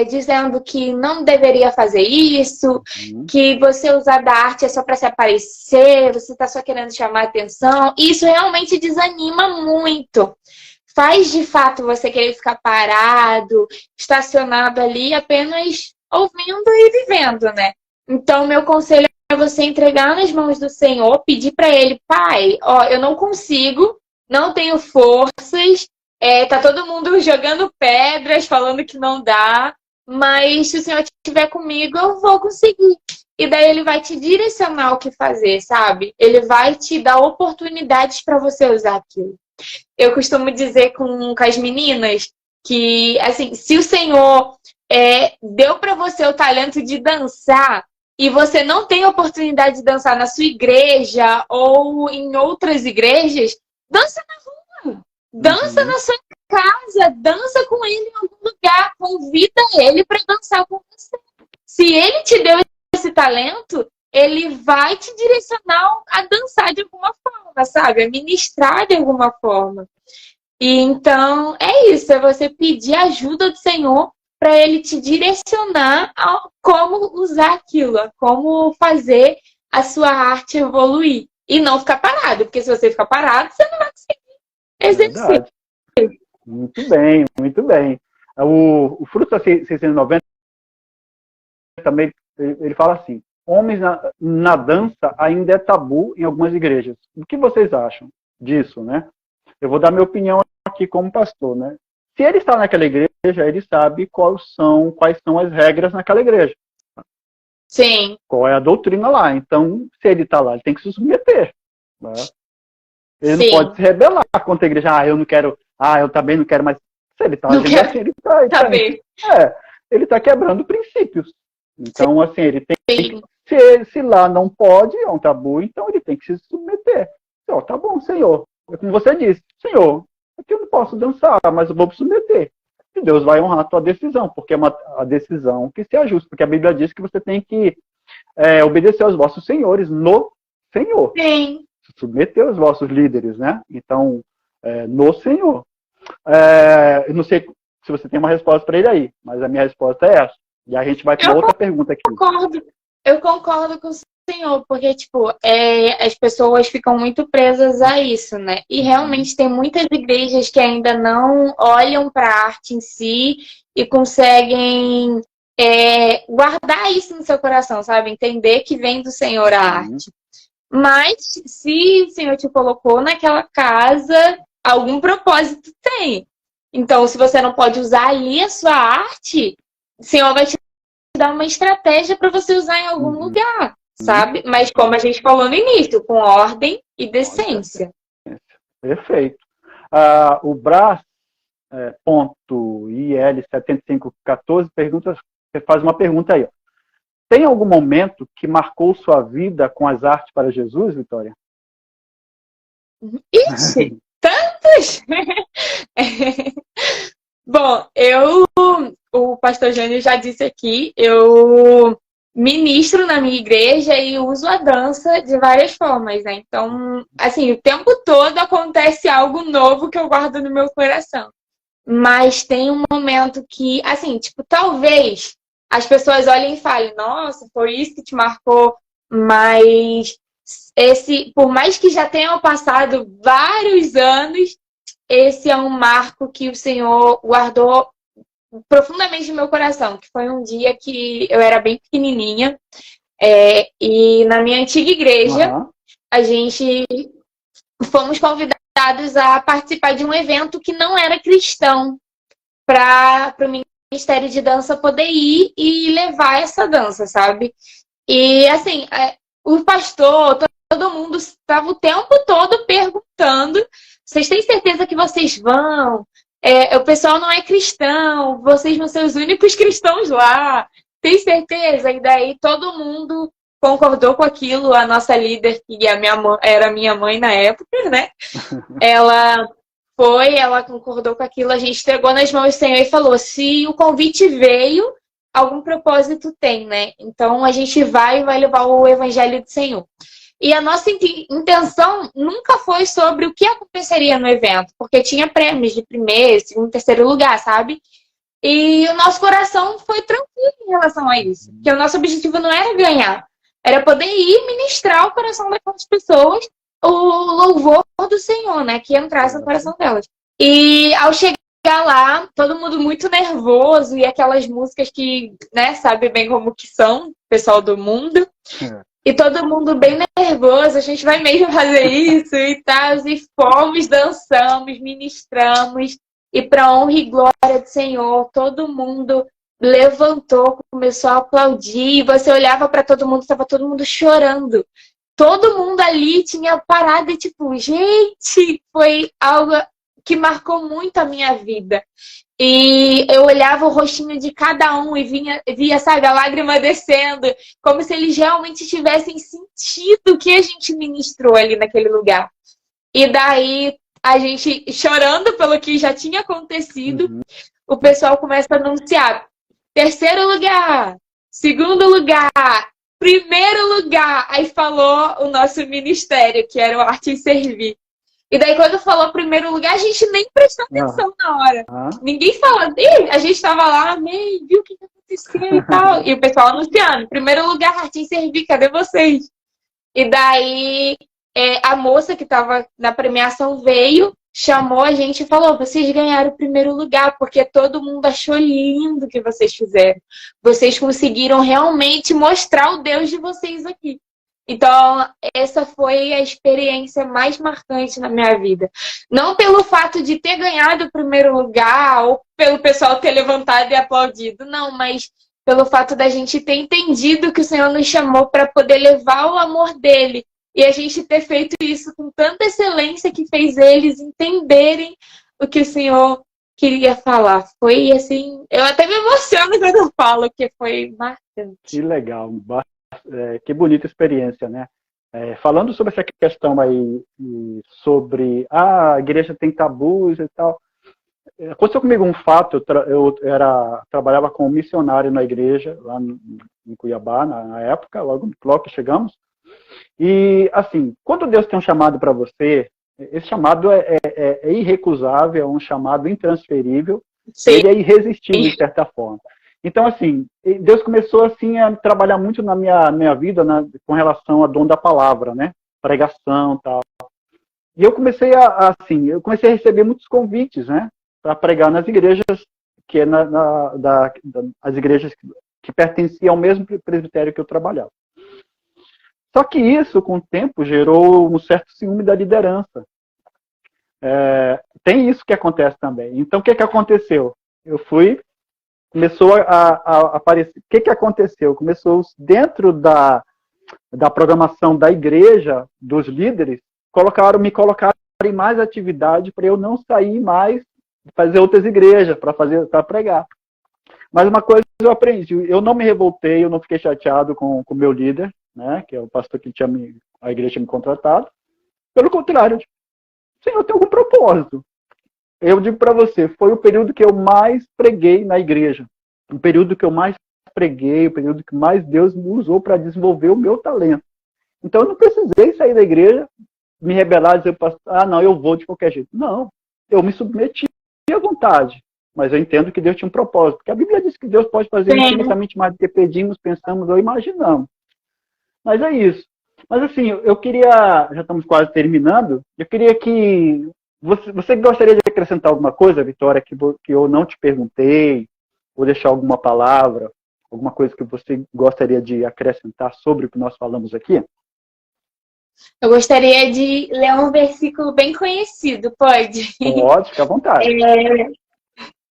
dizendo que não deveria fazer isso, que você usar da arte é só para se aparecer, você está só querendo chamar atenção. Isso realmente desanima muito. Faz, de fato, você querer ficar parado, estacionado ali, apenas ouvindo e vivendo, né? Então, meu conselho é você entregar nas mãos do Senhor, pedir para Ele, Pai, eu não consigo, não tenho forças, tá todo mundo jogando pedras, falando que não dá, mas se o Senhor estiver comigo, eu vou conseguir. E daí ele vai te direcionar o que fazer, sabe? Ele vai te dar oportunidades para você usar aquilo. Eu costumo dizer com as meninas que, assim, se o Senhor deu para você o talento de dançar e você não tem oportunidade de dançar na sua igreja ou em outras igrejas, dança na rua, dança na sua casa, dança com ele em algum lugar, convida ele para dançar com você. Se ele te deu esse talento, ele vai te direcionar a dançar de alguma forma, sabe? A ministrar de alguma forma. E então, é isso, é você pedir ajuda do Senhor para ele te direcionar a como usar aquilo, a como fazer a sua arte evoluir. E não ficar parado, porque se você ficar parado, você não vai conseguir exercer. Verdade. Muito bem, muito bem. O Fruto 690 também, ele fala assim: homens na dança ainda é tabu em algumas igrejas. O que vocês acham disso, né? Eu vou dar minha opinião aqui como pastor, né? Se ele está naquela igreja, ele sabe quais são as regras naquela igreja. Sim. Qual é a doutrina lá. Então, se ele está lá, ele tem que se submeter. Né? Ele Sim. não pode se rebelar contra a igreja. Eu não quero, eu também não quero mais. Se ele está agindo assim, ele está quebrando princípios. Então, assim, ele tem que, se lá não pode, é um tabu, então ele tem que se submeter. Tá bom, Senhor. Como você disse, Senhor, aqui eu não posso dançar, mas eu vou me submeter. E Deus vai honrar a tua decisão, porque é a decisão que se ajusta. Porque a Bíblia diz que você tem que obedecer aos vossos senhores no Senhor. Sim. Submeter aos vossos líderes, né? Então, no Senhor. Eu não sei se você tem uma resposta para ele aí, mas a minha resposta é essa. E a gente vai para outra pergunta aqui. Eu concordo com o Senhor, porque, tipo, as pessoas ficam muito presas a isso, né? E realmente tem muitas igrejas que ainda não olham para a arte em si e conseguem guardar isso no seu coração, sabe? Entender que vem do Senhor a arte. Mas, se o Senhor te colocou naquela casa, algum propósito tem. Então, se você não pode usar ali a sua arte, o Senhor vai te dar uma estratégia para você usar em algum lugar, sabe? Mas como a gente falou no início, com ordem e decência. Perfeito. O Bras.il7514 faz uma pergunta aí. Tem algum momento que marcou sua vida com as artes para Jesus, Vitória? Ixi, tantos! Bom, o pastor Jânio já disse aqui, eu ministro na minha igreja e uso a dança de várias formas, né? Então, assim, o tempo todo acontece algo novo que eu guardo no meu coração. Mas tem um momento que, assim, tipo, talvez as pessoas olhem e falem, nossa, foi isso que te marcou, mas por mais que já tenham passado vários anos, esse é um marco que o Senhor guardou profundamente no meu coração, que foi um dia que eu era bem pequenininha, e na minha antiga igreja, a gente fomos convidados a participar de um evento que não era cristão, para o Ministério de Dança poder ir e levar essa dança, sabe? E, assim, o pastor, todo mundo estava o tempo todo perguntando: vocês têm certeza que vocês vão? O pessoal não é cristão, vocês vão ser os únicos cristãos lá. Tem certeza? E daí todo mundo concordou com aquilo. A nossa líder, que era minha mãe na época, né? Ela concordou com aquilo. A gente entregou nas mãos do Senhor e falou: se o convite veio, algum propósito tem, né? Então a gente vai levar o evangelho do Senhor. E a nossa intenção nunca foi sobre o que aconteceria no evento, porque tinha prêmios de primeiro, segundo, terceiro lugar, sabe? E o nosso coração foi tranquilo em relação a isso. Porque o nosso objetivo não era ganhar, era poder ir ministrar o coração daquelas pessoas, o louvor do Senhor, né? Que entrasse no coração delas. E ao chegar lá, todo mundo muito nervoso, e aquelas músicas que, né, sabe bem como que são, pessoal do mundo. E todo mundo bem nervoso, a gente vai mesmo fazer isso e tal. E fomos, dançamos, ministramos. E para honra e glória do Senhor, todo mundo levantou, começou a aplaudir, e você olhava para todo mundo, estava todo mundo chorando. Todo mundo ali tinha parado e tipo, gente, foi algo que marcou muito a minha vida. E eu olhava o rostinho de cada um e via, sabe, a lágrima descendo, como se eles realmente tivessem sentido o que a gente ministrou ali naquele lugar. E daí, a gente chorando pelo que já tinha acontecido, o pessoal começa a anunciar: terceiro lugar, segundo lugar, primeiro lugar. Aí falou o nosso ministério, que era o Arte e Servir. E daí, quando falou primeiro lugar, a gente nem prestou atenção na hora. Ninguém falou. A gente estava lá, amém, viu o que aconteceu e tal. E o pessoal anunciando: primeiro lugar, Arte e Servir, cadê vocês? E daí, a moça que estava na premiação veio, chamou a gente e falou: vocês ganharam o primeiro lugar, porque todo mundo achou lindo o que vocês fizeram. Vocês conseguiram realmente mostrar o Deus de vocês aqui. Então, essa foi a experiência mais marcante na minha vida. Não pelo fato de ter ganhado o primeiro lugar, ou pelo pessoal ter levantado e aplaudido, não, mas pelo fato da gente ter entendido que o Senhor nos chamou para poder levar o amor dele. E a gente ter feito isso com tanta excelência que fez eles entenderem o que o Senhor queria falar. Foi assim, eu até me emociono quando eu falo, que foi marcante. Que legal, que bonita experiência, né? Falando sobre essa questão aí, sobre a igreja tem tabus e tal, aconteceu comigo um fato. Eu trabalhava como missionário na igreja, lá em Cuiabá, na época, logo que chegamos. E, assim, quando Deus tem um chamado para você, esse chamado é irrecusável, é um chamado intransferível, ele é irresistível, de certa forma. Então, assim, Deus começou, assim, a trabalhar muito na minha vida, com relação ao dom da palavra, né? Pregação e tal. E eu comecei a receber muitos convites, né? Para pregar nas igrejas, que é as igrejas que pertenciam ao mesmo presbitério que eu trabalhava. Só que isso, com o tempo, gerou um certo ciúme da liderança. Tem isso que acontece também. Então, o que aconteceu? Começou a aparecer. O que aconteceu? Começou dentro da programação da igreja, dos líderes, me colocaram em mais atividade para eu não sair mais, fazer outras igrejas, para pregar. Mas uma coisa eu aprendi: eu não me revoltei, eu não fiquei chateado com o meu líder, né, que é o pastor que a igreja tinha me contratado. Pelo contrário, Senhor, tem algum propósito. Eu digo para você, foi o período que eu mais preguei na igreja. O período que eu mais preguei, o período que mais Deus me usou para desenvolver o meu talento. Então eu não precisei sair da igreja, me rebelar e dizer: não, eu vou de qualquer jeito. Não, eu me submeti à vontade. Mas eu entendo que Deus tinha um propósito. Porque a Bíblia diz que Deus pode fazer infinitamente mais do que pedimos, pensamos ou imaginamos. Mas é isso. Mas assim, eu queria, já estamos quase terminando, eu queria que você gostaria de acrescentar alguma coisa, Vitória, que eu não te perguntei, ou deixar alguma palavra, alguma coisa que você gostaria de acrescentar sobre o que nós falamos aqui? Eu gostaria de ler um versículo bem conhecido, pode? Pode, fica à vontade.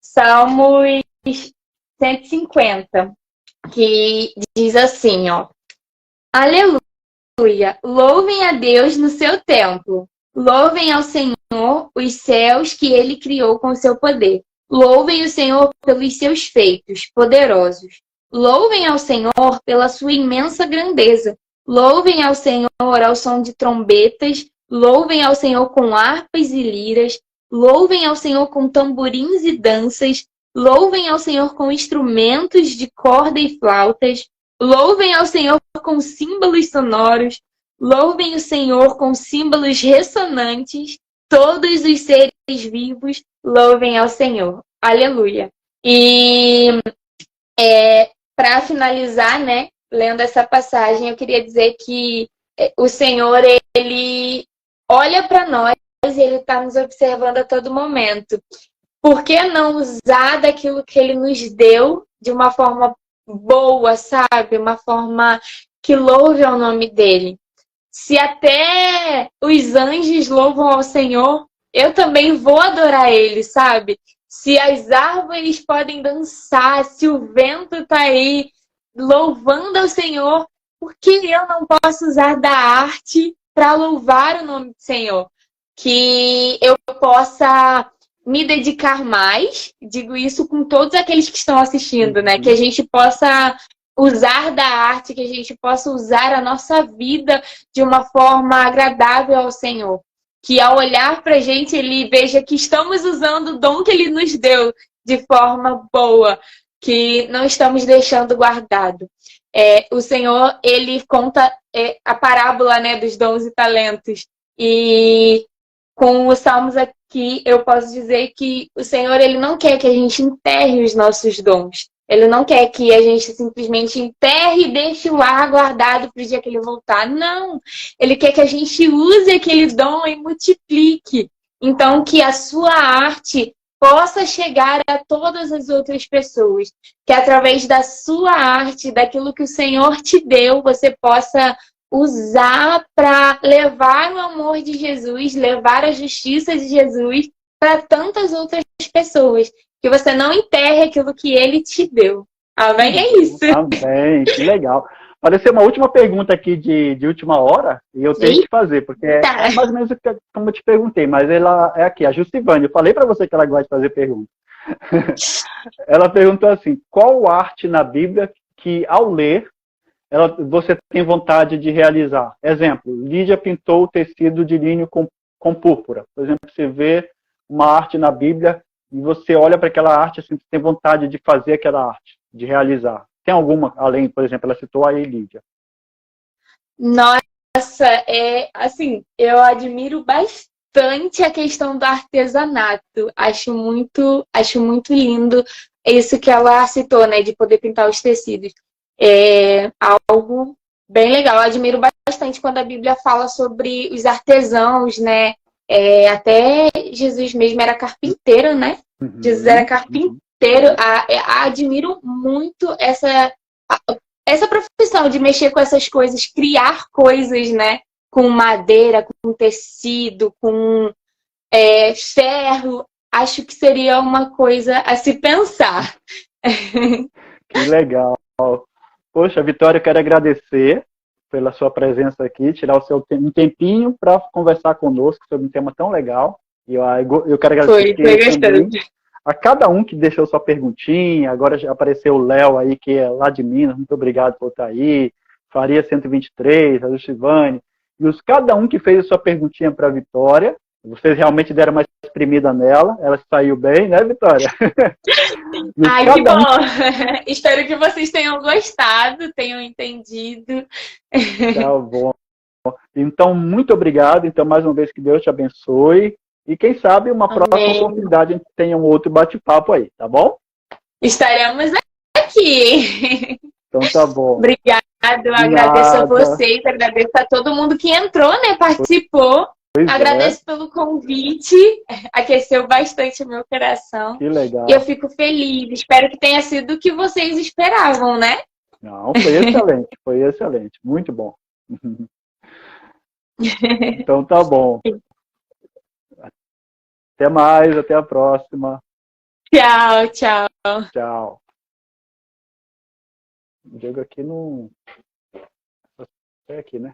Salmos 150, que diz assim, ó: aleluia, louvem a Deus no seu templo, louvem ao Senhor os céus que ele criou com o seu poder, louvem o Senhor pelos seus feitos poderosos, louvem ao Senhor pela sua imensa grandeza, louvem ao Senhor ao som de trombetas, louvem ao Senhor com harpas e liras, louvem ao Senhor com tamborins e danças, louvem ao Senhor com instrumentos de corda e flautas, louvem ao Senhor com símbolos sonoros, louvem o Senhor com símbolos ressonantes, todos os seres vivos louvem ao Senhor. Aleluia. E para finalizar, né, lendo essa passagem, eu queria dizer que o Senhor, ele olha para nós e ele está nos observando a todo momento. Por que não usar daquilo que ele nos deu de uma forma boa, sabe? Uma forma que louve ao nome dele. Se até os anjos louvam ao Senhor, eu também vou adorar ele, sabe? se as árvores podem dançar, se o vento está aí louvando ao Senhor, por que eu não posso usar da arte para louvar o nome do Senhor? Que eu possa me dedicar mais, digo isso com todos aqueles que estão assistindo, né? Que a gente possa usar da arte, que a gente possa usar a nossa vida de uma forma agradável ao Senhor. Que ao olhar para a gente, Ele veja que estamos usando o dom que Ele nos deu de forma boa, que não estamos deixando guardado. O Senhor, Ele conta a parábola, né, dos dons e talentos. E com os salmos aqui, eu posso dizer que o Senhor, Ele não quer que a gente enterre os nossos dons. Ele não quer que a gente simplesmente enterre e deixe lá guardado para o dia que Ele voltar. Não! Ele quer que a gente use aquele dom e multiplique. Então, que a sua arte possa chegar a todas as outras pessoas. Que através da sua arte, daquilo que o Senhor te deu, você possa usar para levar o amor de Jesus, levar a justiça de Jesus para tantas outras pessoas. Que você não enterre aquilo que Ele te deu. Amém? É isso. Amém, que legal. Apareceu uma última pergunta aqui de última hora, e eu tenho que fazer, porque é mais ou menos como eu te perguntei, mas ela é aqui, a Justivane. Eu falei para você que ela gosta de fazer perguntas. Ela perguntou assim, qual arte na Bíblia que, ao ler, você tem vontade de realizar? Exemplo, Lídia pintou o tecido de linho com púrpura. Por exemplo, você vê uma arte na Bíblia e você olha para aquela arte assim, você tem vontade de fazer aquela arte, de realizar. Tem alguma, além, por exemplo, ela citou aí Lídia. Nossa, assim, eu admiro bastante a questão do artesanato. Acho muito lindo isso que ela citou, né, de poder pintar os tecidos. É algo bem legal. Eu admiro bastante quando a Bíblia fala sobre os artesãos, né? Até Jesus mesmo era carpinteiro, né? Jesus era carpinteiro. Admiro muito essa profissão de mexer com essas coisas, criar coisas, né? Com madeira, com tecido, com ferro. Acho que seria uma coisa a se pensar. Que legal. Poxa, Vitória, eu quero agradecer pela sua presença aqui, tirar um tempinho para conversar conosco sobre um tema tão legal. E eu quero agradecer também a cada um que deixou sua perguntinha. Agora já apareceu o Léo aí, que é lá de Minas. Muito obrigado por estar aí. Faria 123, a Justivane. E cada um que fez a sua perguntinha para a Vitória. Vocês realmente deram uma exprimida nela. Ela saiu bem, né, Vitória? Ai, que bom! Espero que vocês tenham gostado, tenham entendido. Tá bom. Então, muito obrigado. Então, mais uma vez, que Deus te abençoe. E quem sabe uma próxima oportunidade a gente tenha um outro bate-papo aí, tá bom? Estaremos aqui. Então tá bom. Obrigado, agradeço a vocês, agradeço a todo mundo que entrou, né? Participou. Agradeço pelo convite, aqueceu bastante o meu coração. Que legal. E eu fico feliz, espero que tenha sido o que vocês esperavam, né? Não, foi excelente, muito bom. Então tá bom. Até mais, até a próxima. Tchau, tchau. Tchau. O Diego aqui não... É aqui, né?